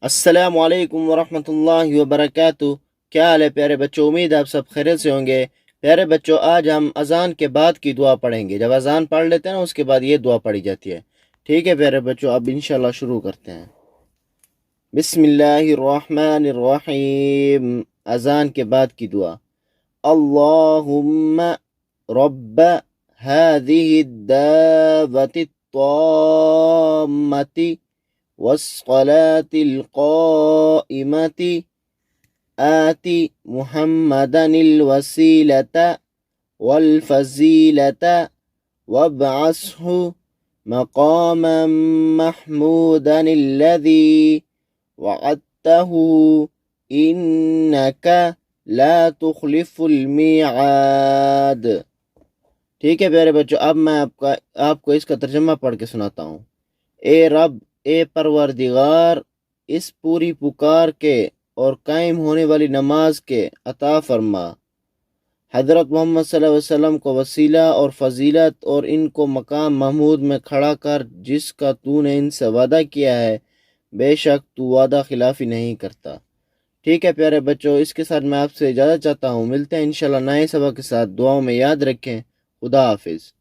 السلام علیکم ورحمۃ اللہ وبرکاتہ۔ کیا حال ہے پیارے بچوں؟ امید ہے آپ سب خیریت سے ہوں گے۔ پیارے بچوں، آج ہم اذان کے بعد کی دعا پڑھیں گے۔ جب اذان پڑھ لیتے ہیں نا، اس کے بعد یہ دعا پڑھی جاتی ہے۔ ٹھیک ہے پیارے بچوں، اب انشاءاللہ شروع کرتے ہیں۔ بسم اللہ الرحمن الرحیم۔ اذان کے بعد کی دعا۔ اللہم رب هذه الدعوة الطامة والصلاة القائمة آت محمدا الوسيلة والفضيلة وابعثه مقاما محمودا الذي وعدته إنك لا تخلف الميعاد۔ ٹھیک ہے پیارے بچوں، اب میں آپ کو اس کا ترجمہ پڑھ کے سناتا ہوں۔ اے رب، اے پروردگار، اس پوری پکار کے اور قائم ہونے والی نماز کے عطا فرما۔ حضرت محمد صلی اللہ علیہ وسلم کو وسیلہ اور فضیلت اور ان کو مقام محمود میں کھڑا کر جس کا تو نے ان سے وعدہ کیا ہے، بے شک تو وعدہ خلافی نہیں کرتا۔ ٹھیک ہے پیارے بچوں، اس کے ساتھ میں آپ سے اجازت چاہتا ہوں۔ ملتے ہیں انشاءاللہ نئے سبق کے ساتھ۔ دعاؤں میں یاد رکھیں۔ خدا حافظ۔